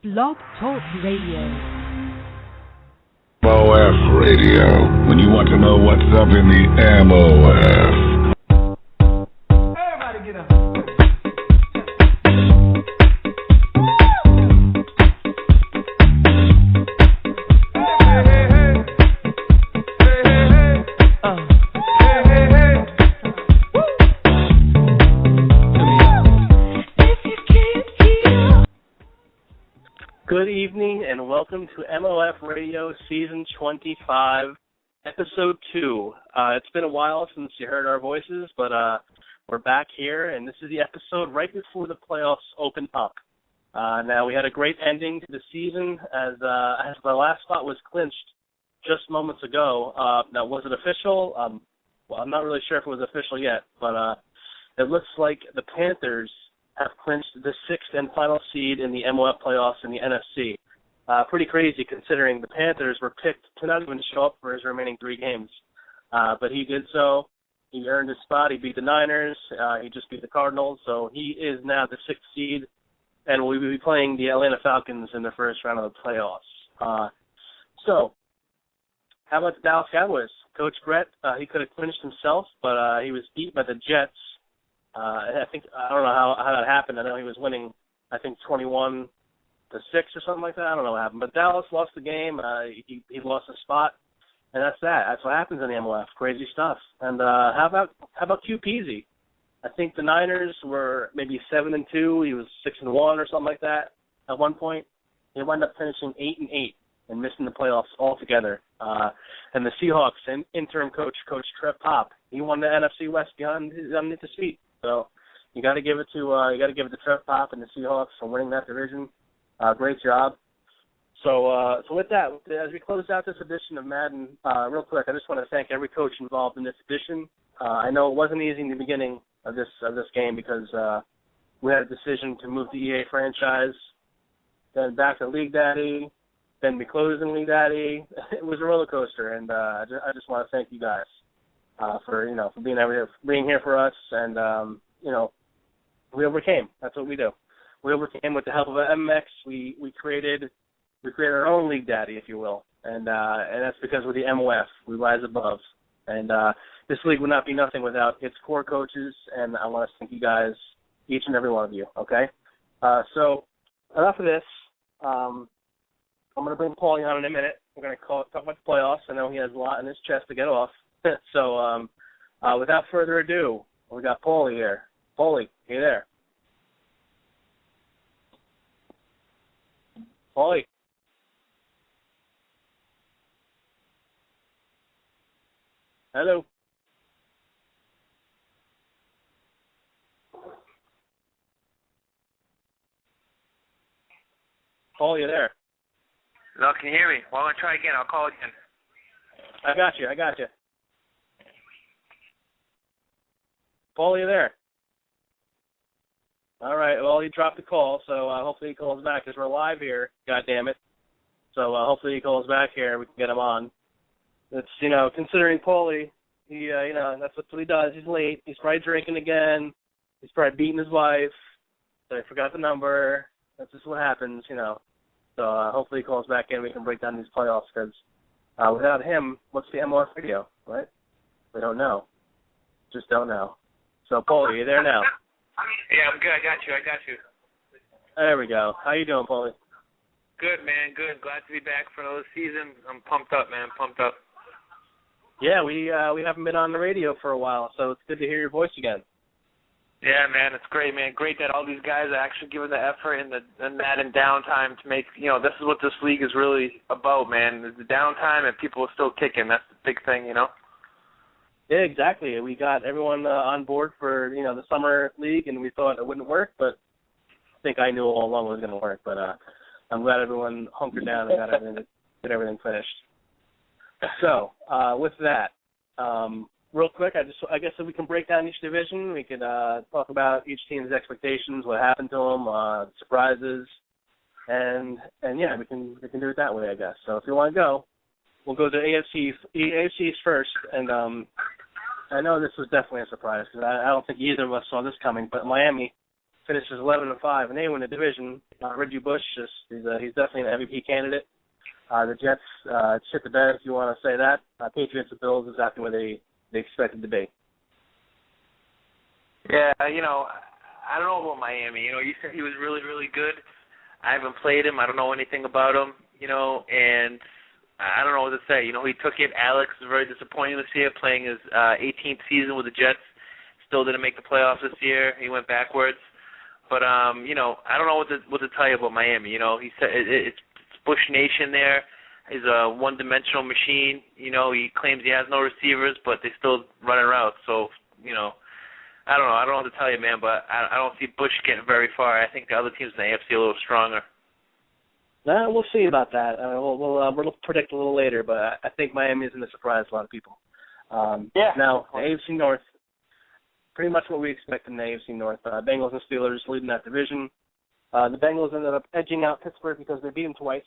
Blog Talk Radio. MOF Radio. When you want to know what's up in the MOF. Everybody get up. Good evening and welcome to MOF Radio Season 25, Episode 2. It's been a while since you heard our voices, but we're back here, and this is the episode right before the playoffs open up. Now, we had a great ending to the season as the last spot was clinched just moments ago. Now, was it official? Well, I'm not really sure if it was official yet, but it looks like the Panthers have clinched the sixth and final seed in the MOF playoffs in the NFC. Pretty crazy considering the Panthers were picked to not even show up for his remaining 3 games. But he did so. He earned his spot. He beat the Niners. He just beat the Cardinals. So he is now the 6th seed and will be playing the Atlanta Falcons in the first round of the playoffs. So how about the Dallas Cowboys? Coach Brett, he could have clinched himself, but he was beat by the Jets. I don't know how that happened. I know he was winning, 21-6 or something like that. I don't know what happened. But Dallas lost the game. He lost his spot, and that's that. That's what happens in the MOF. Crazy stuff. And how about Q Peasy? I think the Niners were maybe 7-2. He was 6-1 or something like that at one point. He wound up finishing 8-8 and missing the playoffs altogether. And the Seahawks interim coach Trev Pop, he won the NFC West underneath his feet. So you got to give it to Trev Pop and the Seahawks for winning that division. Great job. So with that, as we close out this edition of Madden, real quick, I just want to thank every coach involved in this edition. I know it wasn't easy in the beginning of this game because we had a decision to move the EA franchise, then back to League Daddy, then be closing League Daddy. It was a roller coaster, and I just want to thank you guys for being here for us, and we overcame. That's what we do. We overcame with the help of MX. We created our own League Daddy, if you will, and that's because with the MOF we rise above. And this league would not be nothing without its core coaches, and I want to thank you guys, each and every one of you. Okay, so enough of this. I'm going to bring Paulie on in a minute. We're going to talk about the playoffs. I know he has a lot in his chest to get off. So without further ado, we got Paulie here. Paulie, you there? Paulie. Hello. Paulie, you there? No, can you hear me? Well, I'm going to try again. I'll call again. I got you. Paul, you there? All right. Well, he dropped the call, so hopefully he calls back because we're live here. God damn it. So hopefully he calls back here and we can get him on. It's, considering Paulie, he, that's what he does. He's late. He's probably drinking again. He's probably beating his wife. So I forgot the number. That's just what happens, So hopefully he calls back in. We can break down these playoffs because without him, what's the MOF radio, right? We don't know. Just don't know. So, Paulie, are you there now? Yeah, I'm good. I got you. There we go. How you doing, Paulie? Good, man. Good. Glad to be back for another season. I'm pumped up, man. Pumped up. Yeah, we haven't been on the radio for a while, so it's good to hear your voice again. Yeah, man, it's great, man. Great that all these guys are actually giving the effort and the Madden downtime to make, this is what this league is really about, man. The downtime and people are still kicking. That's the big thing, Yeah, exactly. We got everyone on board for, the summer league, and we thought it wouldn't work, but I think I knew all along it was going to work. But I'm glad everyone hunkered down and got everything finished. So, with that, real quick, I guess if we can break down each division, we could talk about each team's expectations, what happened to them, surprises, and yeah, we can do it that way, I guess. So if you want to go, we'll go to AFC's first, and I know this was definitely a surprise because I don't think either of us saw this coming, but Miami finishes 11-5, and they win the division. Reggie Bush, he's definitely an MVP candidate. The Jets shit the bed, if you want to say that. Patriots and Bills is exactly where they expected to be. Yeah, I don't know about Miami. You said he was really, really good. I haven't played him. I don't know anything about him, and I don't know what to say. He took it. Alex was very disappointing this year, playing his 18th season with the Jets. Still didn't make the playoffs this year. He went backwards. But, I don't know what to tell you about Miami. He said it's Bush Nation there. He's a one-dimensional machine. He claims he has no receivers, but they still running routes. So, I don't know. I don't know what to tell you, man, but I don't see Bush getting very far. I think the other teams in the AFC are a little stronger. We'll see about that. We'll predict a little later, but I think Miami is going to surprise a lot of people. Now, the AFC North, pretty much what we expect in the AFC North. Bengals and Steelers leading that division. The Bengals ended up edging out Pittsburgh because they beat them twice.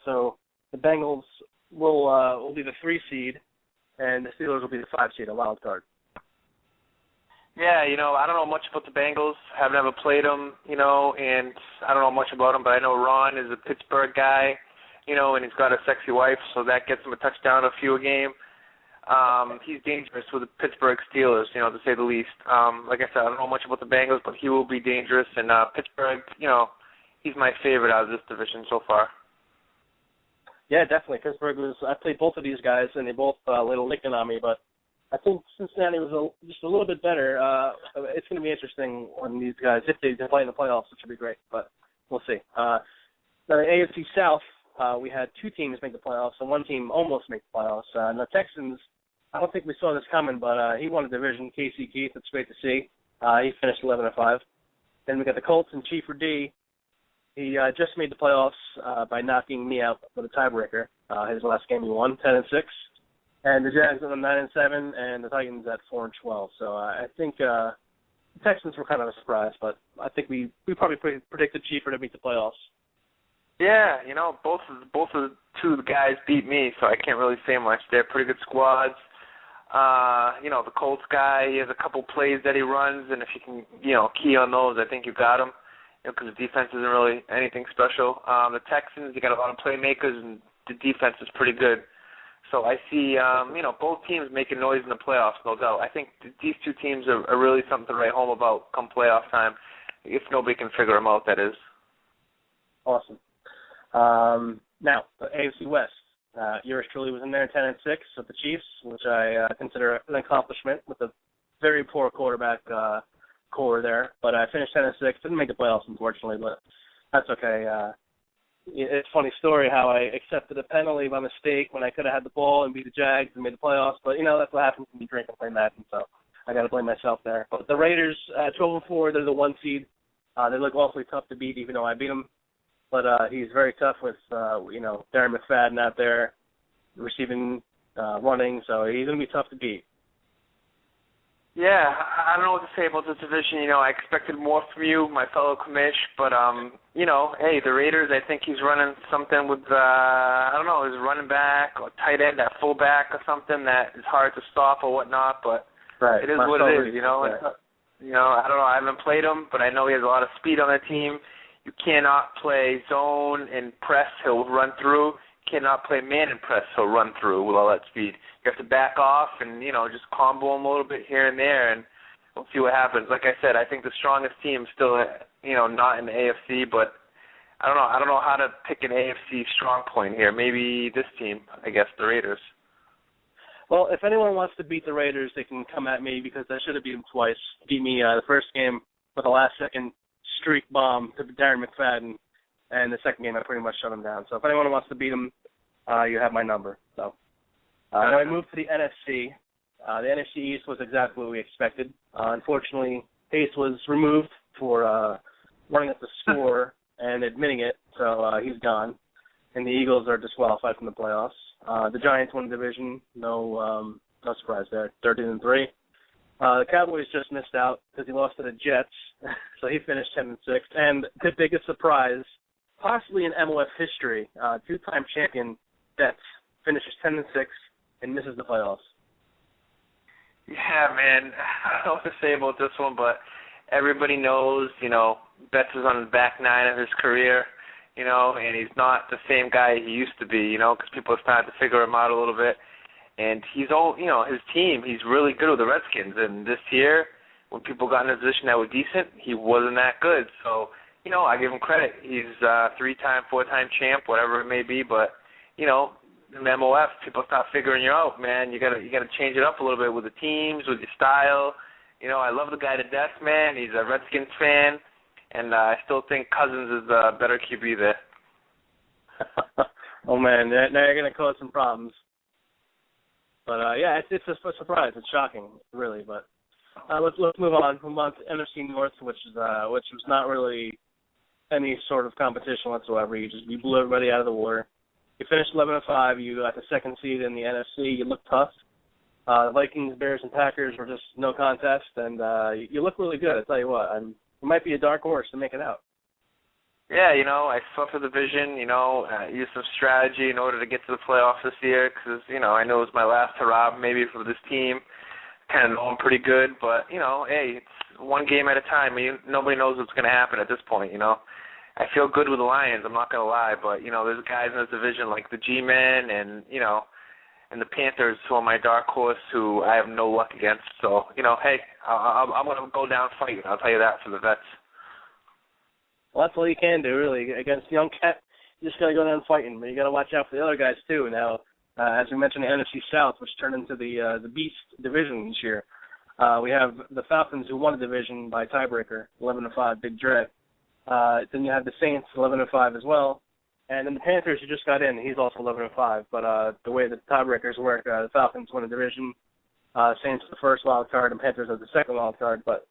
So the Bengals will be the 3 seed, and the Steelers will be the 5 seed, a wild card. Yeah, I don't know much about the Bengals. Haven't ever played them, and I don't know much about them, but I know Ron is a Pittsburgh guy, and he's got a sexy wife, so that gets him a touchdown, a few a game. He's dangerous with the Pittsburgh Steelers, to say the least. Like I said, I don't know much about the Bengals, but he will be dangerous, and Pittsburgh, he's my favorite out of this division so far. Yeah, definitely. Pittsburgh I played both of these guys, and they both laid a licking on me, but I think Cincinnati was just a little bit better. It's going to be interesting when these guys, if they play in the playoffs, it should be great, but we'll see. Now, the AFC South, we had 2 teams make the playoffs, and 1 team almost make the playoffs. And the Texans, I don't think we saw this coming, but he won the division. Casey Keith, it's great to see. He finished 11-5. Then we got the Colts and Chief D. He just made the playoffs by knocking me out with a tiebreaker. His last game he won, 10-6. And the Jags are 9-7, and the Titans at 4-12. So I think the Texans were kind of a surprise, but I think we probably predicted Chiefs to meet the playoffs. Yeah, both of the 2 guys beat me, so I can't really say much. They're pretty good squads. The Colts guy, he has a couple plays that he runs, and if you can, key on those, I think you got him, because the defense isn't really anything special. The Texans, they got a lot of playmakers, and the defense is pretty good. So I see, both teams making noise in the playoffs, no doubt. I think these 2 teams are really something to write home about come playoff time, if nobody can figure them out, that is. Awesome. Now, the AFC West. Yours truly was in there, 10-6 with the Chiefs, which I consider an accomplishment with a very poor quarterback core there. But I finished 10-6. Didn't make the playoffs, unfortunately, but that's okay. It's a funny story how I accepted a penalty by mistake when I could have had the ball and beat the Jags and made the playoffs. But, that's what happens when you drink and play Madden, so I got to blame myself there. But the Raiders, 12-4, they're the 1 seed. They look awfully tough to beat, even though I beat them. But he's very tough with, Darren McFadden out there receiving, running, so he's going to be tough to beat. Yeah, I don't know what to say about this division. I expected more from you, my fellow commish, but, hey, the Raiders, I think he's running something with, I don't know, his running back or tight end, that fullback or something that is hard to stop or whatnot, but it is what it is, I don't know, I haven't played him, but I know he has a lot of speed on the team. You cannot play zone and press, he'll run through. Cannot play man and press, he'll run through with all that speed. You have to back off and, just combo him a little bit here and there, and we'll see what happens. Like I said, I think the strongest team is still, not in the AFC, but I don't know how to pick an AFC strong point here. Maybe this team, I guess, the Raiders. Well, if anyone wants to beat the Raiders, they can come at me because I should have beat them twice. Beat me the first game with a last-second streak bomb to Darren McFadden. And the second game, I pretty much shut them down. So if anyone wants to beat them, you have my number. So now I moved to the NFC. The NFC East was exactly what we expected. Unfortunately, Pace was removed for running up the score and admitting it, so he's gone. And the Eagles are disqualified from the playoffs. The Giants won the division. No surprise there. 13-3. The Cowboys just missed out because he lost to the Jets, so he finished 10-6. And the biggest surprise, possibly in MOF history, 2-time champion Jets finishes 10-6 and misses the playoffs. Yeah, man, I don't know what to say about this one, but everybody knows, Betts is on the back nine of his career, and he's not the same guy he used to be, because people are starting to figure him out a little bit. And he's his team, he's really good with the Redskins. And this year, when people got in a position that were decent, he wasn't that good. So, I give him credit. He's a 3-time, 4-time champ, whatever it may be. But, in MOF, people start figuring you out, man. You gotta change it up a little bit with the teams, with your style. I love the guy to death, man. He's a Redskins fan, and I still think Cousins is a better QB there. Oh man, now you're gonna cause some problems. But it's a surprise. It's shocking, really. But let's move on. Move on to NFC North, which was not really any sort of competition whatsoever. You blew everybody out of the water. You finished 11-5. You got the second seed in the NFC. You looked tough. The Vikings, Bears, and Packers were just no contest, and you look really good. I tell you what, you might be a dark horse to make it out. Yeah, I swept the division. Used some strategy in order to get to the playoffs this year because I know it was my last hurrah maybe for this team. Kind of know I'm pretty good, but hey, it's one game at a time. Nobody knows what's going to happen at this point. I feel good with the Lions. I'm not going to lie, but there's guys in this division like the G-Men and and the Panthers who are my dark horse who I have no luck against. So hey, I'm going to go down fighting. I'll tell you that for the vets. Well, that's all you can do, really. Against Young Cat, you just got to go down fighting, but you got to watch out for the other guys too. Now, as we mentioned, the NFC South, which turned into the Beast division this year. We have the Falcons, who won the division by tiebreaker, 11-5, big dread. Then you have the Saints, 11-5 as well. And then the Panthers, who just got in, he's also 11-5. But the way the tiebreakers work, the Falcons win the division, Saints the first wild card, and Panthers are the second wild card. But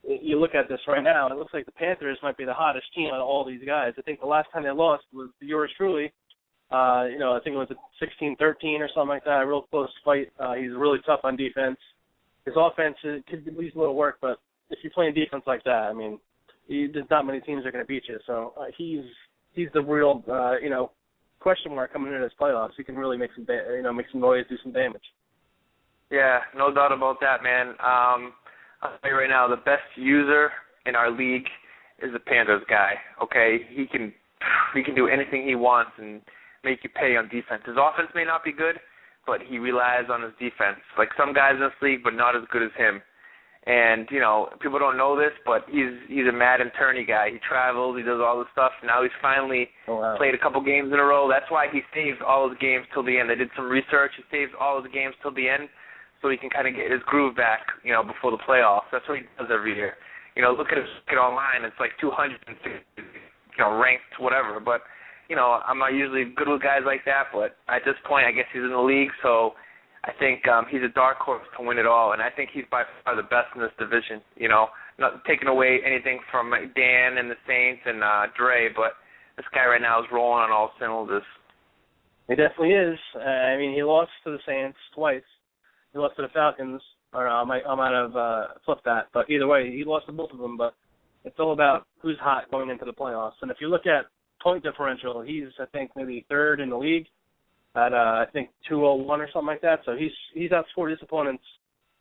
you look at this right now, and it looks like the Panthers might be the hottest team out of all these guys. I think the last time they lost was yours truly. I think it was a 16-13 or something like that, a real close fight. He's really tough on defense. His offense could use a little work, but if you're playing defense like that, there's not many teams that are going to beat you. So he's the real, question mark coming into this playoffs. He can really make some noise, do some damage. Yeah, no doubt about that, man. I'll tell you right now, the best user in our league is the Panthers guy. Okay, he can do anything he wants and make you pay on defense. His offense may not be good, but he relies on his defense. Like some guys in this league, but not as good as him. And people don't know this, but he's a Madden tourney guy. He travels, he does all this stuff. Now he's finally played a couple games in a row. That's why he saves all his games till the end. I did some research. He saves all his games till the end, so he can kind of get his groove back, before the playoffs. That's what he does every year. Look at his online. It's like 250, ranked whatever. But, I'm not usually good with guys like that. But at this point, I guess he's in the league, so I think he's a dark horse to win it all. And I think he's by far the best in this division. Not taking away anything from Dan and the Saints and Dre, but this guy right now is rolling on all cylinders. He definitely is. He lost to the Saints twice. He lost to the Falcons, or I might have flipped that. But either way, he lost to both of them. But it's all about who's hot going into the playoffs. And if you look at point differential, he's, I think, maybe third in the league at, 201 or something like that. So he's outscored his opponents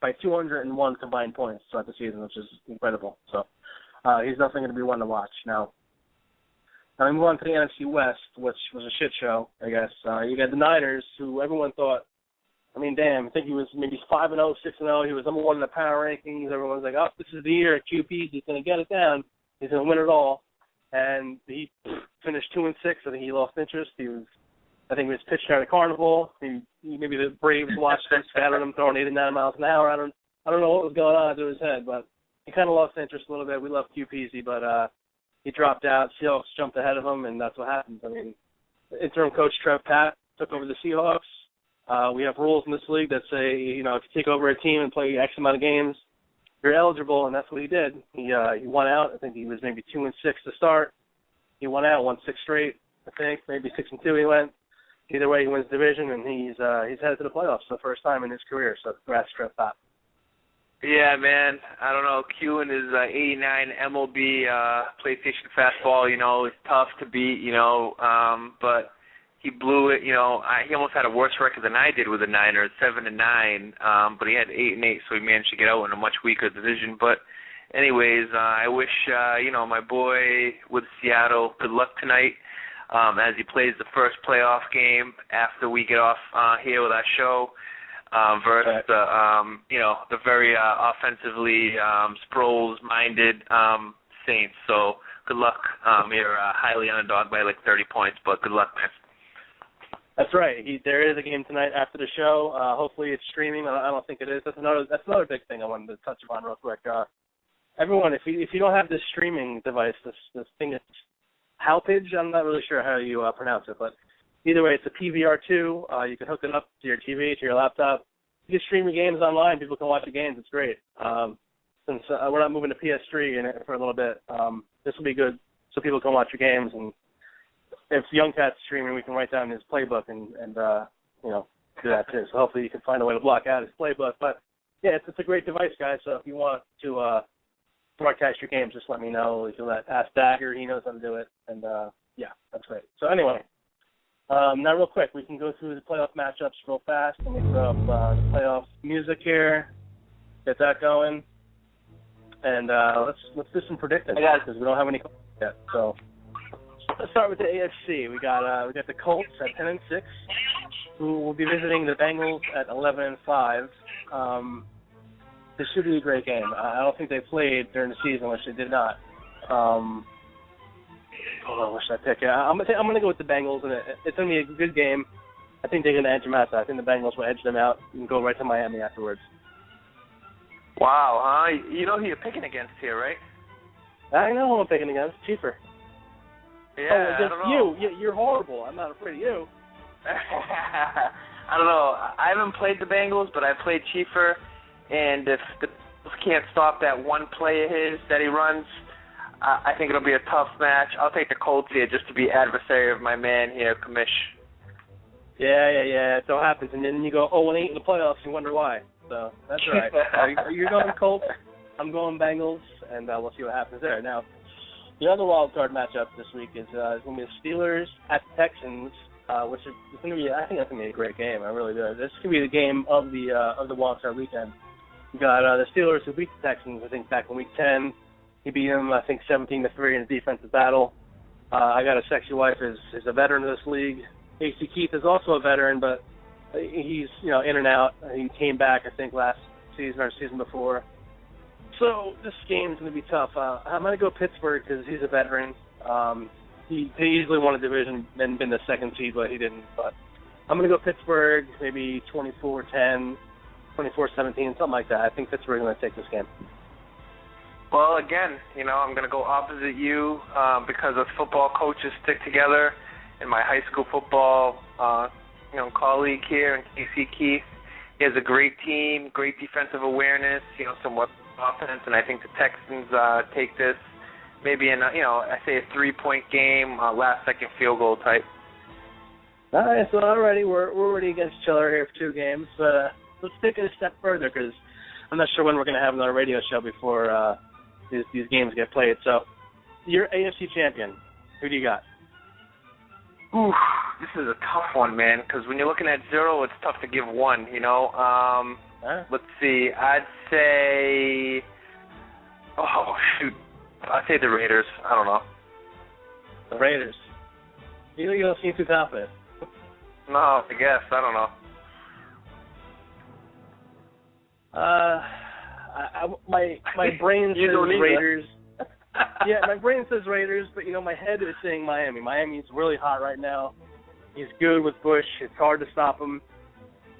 by 201 combined points throughout the season, which is incredible. So he's definitely going to be one to watch. Now we move on to the NFC West, which was a shit show, I guess. You got the Niners, who everyone thought, I think he was maybe 5-0, 6-0. He was number one in the power rankings. Everyone's like, oh, this is the year at QP. He's going to get it down. He's going to win it all. And he finished 2-6. I think he lost interest. He was pitching at a carnival. Maybe the Braves watched him, spat at him, throwing 89 miles an hour. I don't know what was going on through his head, but he kind of lost interest a little bit. We love QPZ, but he dropped out. Seahawks jumped ahead of him, and that's what happened. Interim coach Trev Pat took over the Seahawks. We have rules in this league that say, if you take over a team and play X amount of games, you're eligible, and that's what he did. He won out. I think he was maybe 2-6 to start. He won out, won 6 straight, I think, maybe 6-2 he went. Either way, he wins the division, and he's headed to the playoffs for the first time in his career. So congrats, Trev Pat. Yeah, man. I don't know. Q and his 89 MLB PlayStation fastball, is tough to beat, but he blew it. He almost had a worse record than I did with the Niners, 7-9. But he had 8-8, so he managed to get out in a much weaker division. But anyways, I wish, my boy with Seattle good luck tonight as he plays the first playoff game after we get off here with our show versus the very offensively Sproles-minded Saints. So good luck. You're highly underdog by like 30 points, but good luck, man. That's right. There is a game tonight after the show. Hopefully it's streaming. I don't think it is. That's another big thing I wanted to touch upon real quick. Everyone, if you don't have this streaming device, this thing is Halpage. I'm not really sure how you pronounce it, but either way, it's a PVR2. You can hook it up to your TV, to your laptop. You can stream your games online. People can watch the games. It's great. Since we're not moving to PS3 for a little bit, this will be good so people can watch your games. And if Young Cat's streaming, we can write down his playbook and do that too. So hopefully you can find a way to block out his playbook. But yeah, it's a great device, guys. So if you want to broadcast your games, just let me know. You can ask Dagger; he knows how to do it. And yeah, that's great. So anyway, now real quick, we can go through the playoff matchups real fast. Let me throw up the playoff music here. Get that going. And let's do some predictions because we don't have any yet. So let's start with the AFC. We got the Colts at 10-6, who will be visiting the Bengals at 11-5. This should be a great game. I don't think they played during the season, which they did not. What should I pick? I'm gonna go with the Bengals, and it's gonna be a good game. I think they're gonna edge them out. I think the Bengals will edge them out and go right to Miami afterwards. Wow, you know who you're picking against here, right? I know who I'm picking against. Chieffer. Yeah, I don't know. You're horrible. I'm not afraid of you. I don't know. I haven't played the Bengals, but I played Chieffer, and if the Bengals can't stop that one play of his that he runs, I think it'll be a tough match. I'll take the Colts here just to be adversary of my man here, Kamish. Yeah. It so happens, and then you go 0-8 in the playoffs and wonder why. So that's all right. You're going Colts. I'm going Bengals, and we'll see what happens there. Now, the other wild card matchup this week is going to be the Steelers at the Texans, which is going to be. I think that's going to be a great game. I really do. This could be the game of the wild card weekend. We got the Steelers who beat the Texans, I think, back in Week 10. He beat them, I think, 17-3 in a defensive battle. I got a sexy wife is a veteran of this league. AC Keith is also a veteran, but he's in and out. He came back, I think, last season or season before. So this game's going to be tough. I'm going to go Pittsburgh because he's a veteran. He easily won a division and been the second seed, but he didn't. But I'm going to go Pittsburgh, maybe 24-10, 24-17, something like that. I think Pittsburgh is going to take this game. Well, again, I'm going to go opposite you because us football coaches stick together. In my high school football, colleague here, Casey Keith, he has a great team, great defensive awareness, some offense, and I think the Texans take this maybe in, I say a 3-point game, last-second field goal type. All right, so already we're already against Chiller here for 2 games. Let's take it a step further because I'm not sure when we're going to have another radio show before these games get played. So, you're AFC champion. Who do you got? Ooh, this is a tough one, man, because when you're looking at 0, it's tough to give 1, Let's see. I'd say, I'd say the Raiders. I don't know. The Raiders. You don't seem too confident. No, I guess. I don't know. My brain says Raiders. Yeah, my brain says Raiders, but my head is saying Miami. Miami's really hot right now. He's good with Bush. It's hard to stop him.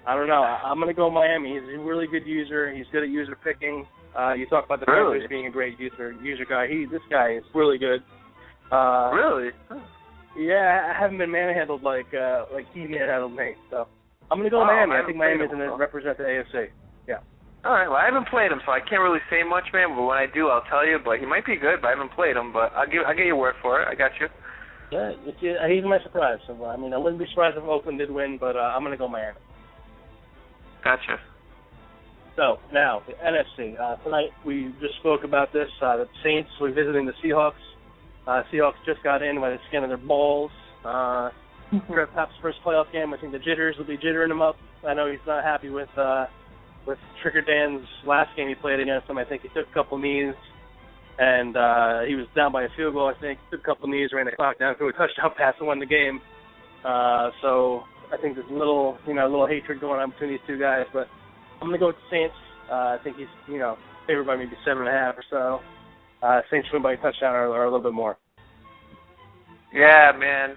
I don't know. I'm going to go Miami. He's a really good user. He's good at user picking. You talk about the Panthers being a great user guy. This guy is really good. Really? Yeah, I haven't been manhandled like he manhandled me. So I'm going to go Miami. I think Miami's going to represent the AFC. Yeah. All right, well, I haven't played him, so I can't really say much, man, but when I do, I'll tell you. But he might be good, but I haven't played him, but I'll get your word for it. I got you. Yeah, he's my surprise. So, I wouldn't be surprised if Oakland did win, but I'm going to go Miami. Gotcha. So, now, the NFC. Tonight, we just spoke about this. The Saints were visiting the Seahawks. Seahawks just got in by the skin of their balls. Perhaps first playoff game, I think the jitters will be jittering him up. I know he's not happy with Tricker Dan's last game he played against him. I think he took a couple knees. and he was down by a field goal, I think, took a couple knees, ran the clock down, threw a touchdown pass and won the game. So I think there's a little hatred going on between these two guys, but I'm going to go with the Saints. I think he's, favored by maybe 7.5 or so. Saints win by a touchdown or a little bit more. Yeah, man.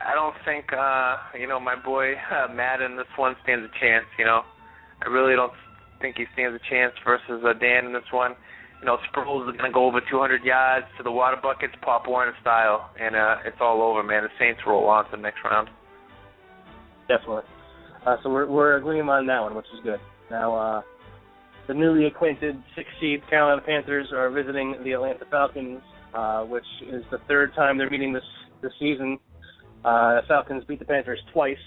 I don't think, my boy Madden, this one stands a chance, I really don't think he stands a chance versus Dan in this one. Sproles is going to go over 200 yards to the water buckets, Pop Warner style, and it's all over, man. The Saints roll on to the next round. Definitely. So we're agreeing on that one, which is good. Now, the newly acquainted 6th seed Carolina Panthers are visiting the Atlanta Falcons, which is the third time they're meeting this season. The Falcons beat the Panthers twice.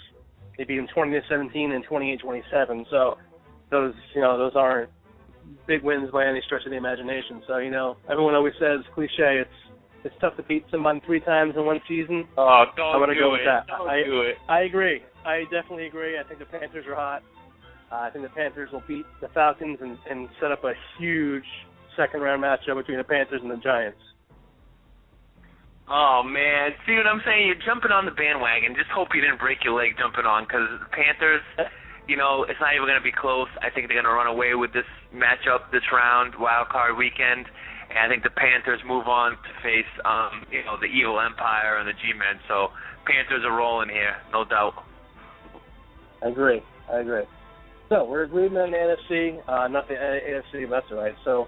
They beat them 20-17 and 28-27. So those aren't big wins by any stretch of the imagination. So everyone always says cliche. It's tough to beat someone 3 times in one season. Oh, don't I'm gonna do go with it. that. Don't do it. I agree. I definitely agree. I think the Panthers are hot. I think the Panthers will beat the Falcons and set up a huge second-round matchup between the Panthers and the Giants. Oh, man. See what I'm saying? You're jumping on the bandwagon. Just hope you didn't break your leg jumping on, because the Panthers, it's not even going to be close. I think they're going to run away with this matchup this round, wild card weekend. And I think the Panthers move on to face, the Evil Empire and the G-Men. So Panthers are rolling here, no doubt. I agree. So we're agreeing on the NFC, not the AFC, but that's all right. So,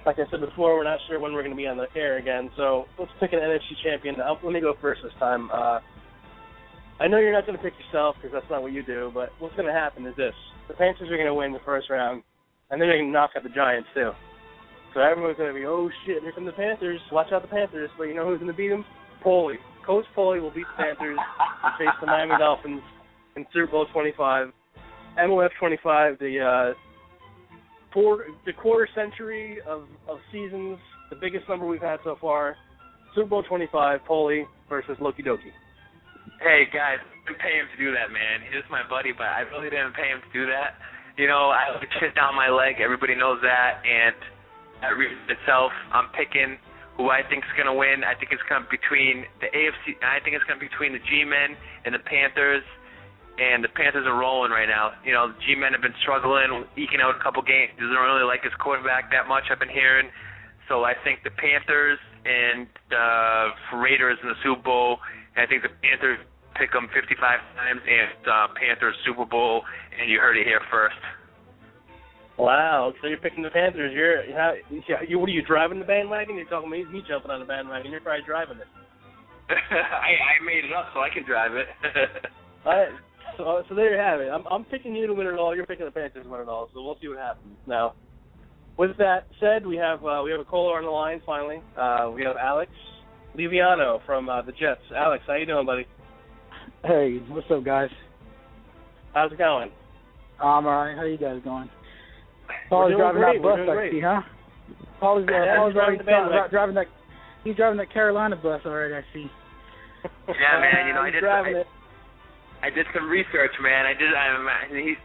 like I said before, we're not sure when we're going to be on the air again. So let's pick an NFC champion. Let me go first this time. I know you're not going to pick yourself because that's not what you do, but what's going to happen is this. The Panthers are going to win the first round, and then they're going to knock out the Giants too. So everyone's going to be, oh, shit, here come the Panthers. Watch out the Panthers. But you know who's going to beat them? Paulie. Coach Paulie will beat the Panthers and face the Miami Dolphins in Super Bowl 25. MOF 25, the quarter century of seasons, the biggest number we've had so far. Super Bowl 25, Paulie versus Loki Doki. Hey, guys, I didn't pay him to do that, man. He's my buddy, but I really didn't pay him to do that. I would shit down my leg. Everybody knows that. And that reason itself, I'm picking who I think is going to win. I think it's going to be between the AFC. I think it's going to be between the G-Men and the Panthers. And the Panthers are rolling right now. The G-Men have been struggling, eking out a couple games. He doesn't really like his quarterback that much, I've been hearing. So I think the Panthers and Raiders in the Super Bowl. And I think the Panthers pick them 55 times and Panthers Super Bowl. And you heard it here first. Wow, so you're picking the Panthers. What are you, driving the bandwagon? You're talking me jumping on the bandwagon. You're probably driving it. I made it up so I can drive it. So there you have it. I'm picking you to win it all. You're picking the Panthers to win it all. So we'll see what happens. Now, with that said, we have a caller on the line. Finally, we have Alex Liviano from the Jets. Alex, how you doing, buddy? Hey, what's up, guys? How's it going? I'm all right. How you guys going? Paul's driving that bus, I see, huh? Paul's driving that. He's driving that Carolina bus already, I see. Yeah, man. I did some research, man.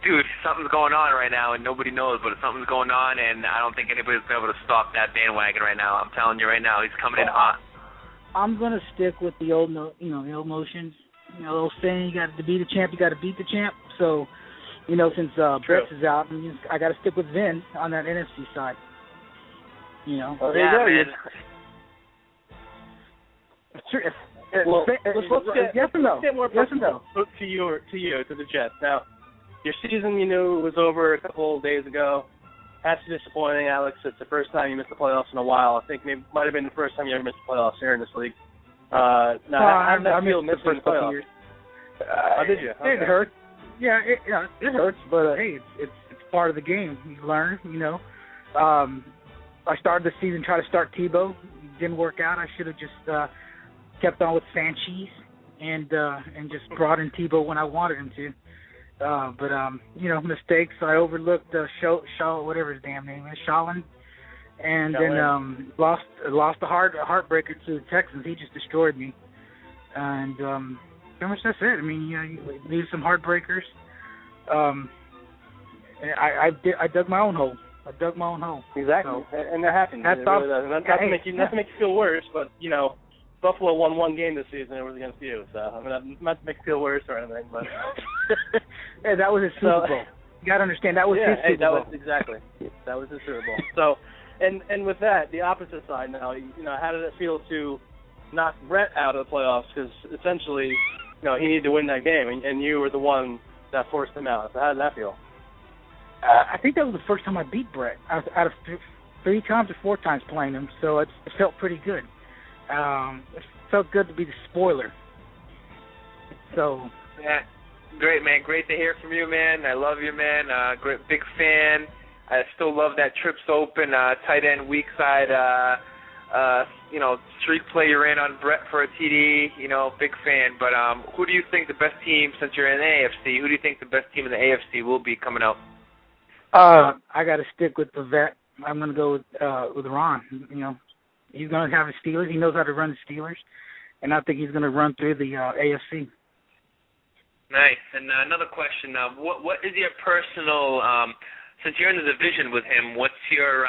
Dude, something's going on right now, and nobody knows, but something's going on, and I don't think anybody's been able to stop that bandwagon right now. I'm telling you right now, he's coming in hot. I'm gonna stick with the old motions. The old saying, you got to beat the champ, you got to beat the champ. So, since Brett is out, I got to stick with Vin on that NFC side. Well, there you go. Man. Well, let's get yes or no? More yes or no? To the Jets. Now, your season, was over a couple of days ago. That's disappointing, Alex. It's the first time you missed the playoffs in a while. I think it might have been the first time you ever missed the playoffs here in this league. How did that feel missing the playoffs? Years. Did you? Okay. It hurt. Yeah, it hurts, but hey, it's part of the game. You learn, I started the season trying to start Tebow. It didn't work out. I should have just kept on with Sanchez and just brought in Tebow when I wanted him to. But mistakes. I overlooked Shaw, whatever his damn name is, Shalin, and then lost a heartbreaker to the Texans. He just destroyed me, and pretty much that's it. You lose some heartbreakers. I dug my own hole, I dug my own hole. Exactly, So, and that happens. That's It really does. Not to make you feel worse, but Buffalo won one game this season. It was against you, so I mean, not to make you feel worse or anything, but yeah, that was his Super Bowl. You got to understand that was his Super Bowl. That was his Super Bowl. So, and with that, the opposite side now. How did it feel to knock Brett out of the playoffs? Because essentially, he needed to win that game, and you were the one that forced him out. So how did that feel? I think that was the first time I beat Brett out of 3 times or 4 times playing him, so it felt pretty good. It felt good to be the spoiler. So. Yeah, great, man. Great to hear from you, man. I love you, man. Great, big fan. I still love that Trips Open tight end weak side. Streak play you're in on Brett for a TD. Big fan. But who do you think the best team, since you're in the AFC? Who do you think the best team in the AFC will be coming out? I got to stick with the vet. I'm going to go with Ron. He's going to have the Steelers. He knows how to run the Steelers, and I think he's going to run through the AFC. Nice. And another question: what is your personal? Since you're in the division with him, what's your?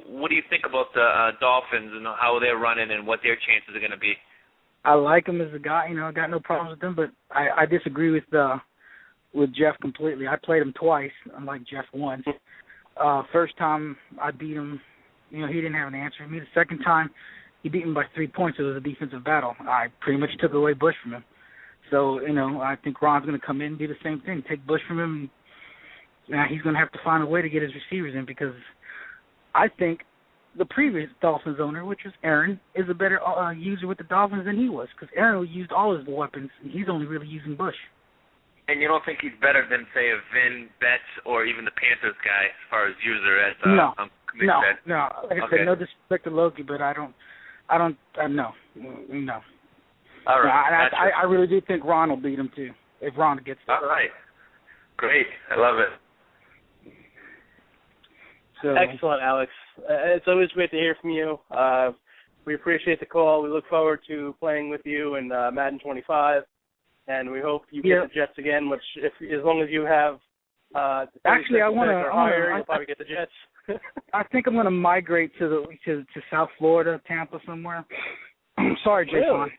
What do you think about the Dolphins and how they're running and what their chances are going to be? I like him as a guy. I got no problems with him, but I disagree with Jeff completely. I played him twice, unlike Jeff once. First time I beat him, he didn't have an answer for me. The second time, he beat me by 3 points. It was a defensive battle. I pretty much took away Bush from him. So, I think Ron's going to come in and do the same thing, take Bush from him. Now he's going to have to find a way to get his receivers in because I think the previous Dolphins owner, which was Aaron, is a better user with the Dolphins than he was because Aaron used all his weapons, and he's only really using Bush. And you don't think he's better than, say, a Vin, Betts, or even the Panthers guy as far as user as No. Like I Okay. said, no disrespect to Loki, but no. All right. I really do think Ron will beat him too if Ron gets there. All right. Great. I love it. So, excellent, Alex. It's always great to hear from you. We appreciate the call. We look forward to playing with you in Madden 25, and we hope you get the Jets again. Which, as long as you have, actually, I want to. You'll probably get the Jets. I think I'm going to migrate to South Florida, Tampa, somewhere. Sorry, Jason. Really?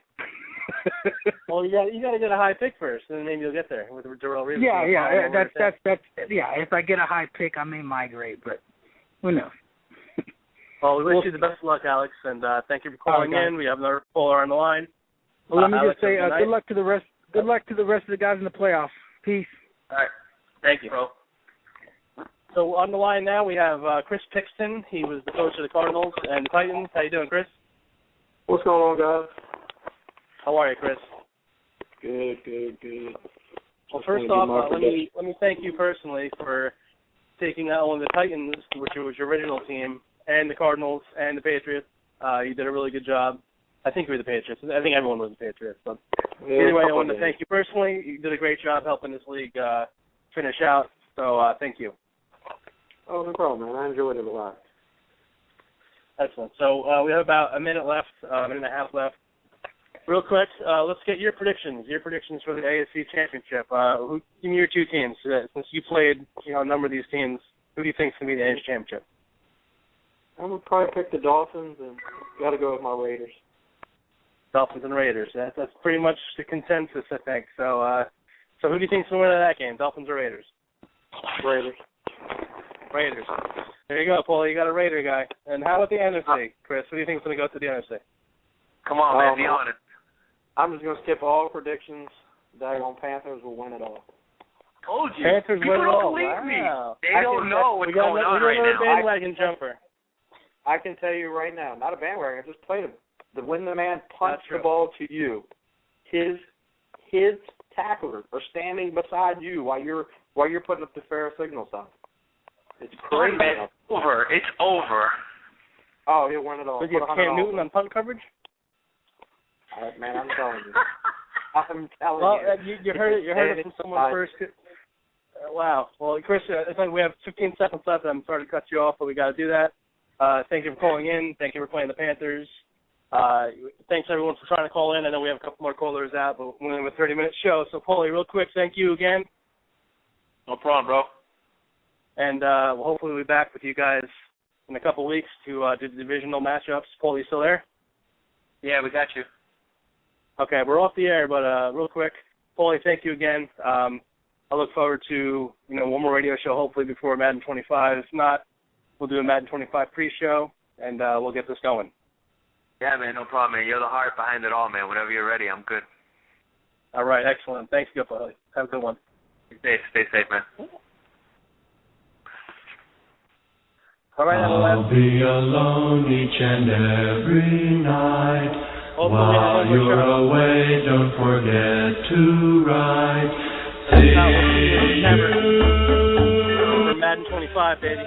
Well, you got to get a high pick first, and then maybe you'll get there with Darrell Reeves. Yeah. That's if I get a high pick, I may migrate, but who knows? Well, we wish you the best of luck, Alex, and thank you for calling in. We have another caller on the line. Well, let me Alex, just say good luck to the rest. Good luck to the rest of the guys in the playoffs. Peace. All right. Thank you, bro. So on the line now we have Chris Pixton. He was the coach of the Cardinals and Titans. How you doing, Chris? What's going on, guys? How are you, Chris? Good. Well, first off, let me thank you personally for taking not only the Titans, which was your original team, and the Cardinals and the Patriots. You did a really good job. I think you were the Patriots. I think everyone was the Patriots. But anyway, I want to thank you personally. You did a great job helping this league finish out. So thank you. Oh, no problem, man. I enjoyed it a lot. Excellent. So we have about a minute left, a minute and a half left. Real quick, let's get your predictions. Your predictions for the AFC Championship. Give me your 2 teams. Since you played, a number of these teams, who do you think is going to be the AFC Championship? I'm going to probably pick the Dolphins and got to go with my Raiders. Dolphins and Raiders. That's pretty much the consensus, I think. So who do you think is going to win that game, Dolphins or Raiders? Raiders. There you go, Paul. You got a Raider guy. And how about the NFC, Chris? Who do you think is going to go to the NFC? Come on, man. Be honest. I'm just going to skip all predictions. Daggone Panthers will win it all. Told you. Panthers People win it don't all. believe me. Wow. They don't know what's going on right now. Bandwagon jumper. I can tell you right now, not a bandwagon. I just played him. When the man punched the ball to you, his tacklers are standing beside you while you're putting up the fair signal sign. It's crazy. It's over. Oh, he'll win it all. Did you have Cam Newton on punt coverage? All right, man, I'm telling you. I'm telling you. You heard it. You heard it from someone first. Wow. Well, Chris, it's like we have 15 seconds left. I'm sorry to cut you off, but we got to do that. Thank you for calling in. Thank you for playing the Panthers. Thanks, everyone, for trying to call in. I know we have a couple more callers out, but we're only have a 30-minute show. So, Paulie, real quick, thank you again. No problem, bro. And we'll hopefully be back with you guys in a couple weeks to do the divisional matchups. Paul, you still there? Yeah, we got you. Okay, we're off the air, but real quick, Paulie, thank you again. I look forward to one more radio show, hopefully before Madden 25. If not, we'll do a Madden 25 pre-show, and we'll get this going. Yeah, man, no problem, man. You're the heart behind it all, man. Whenever you're ready, I'm good. All right, excellent. Thanks, Paulie. Have a good one. Stay safe, man. All right, I'll be alone each and every night. While you're away, don't forget to write. For Madden 25, baby.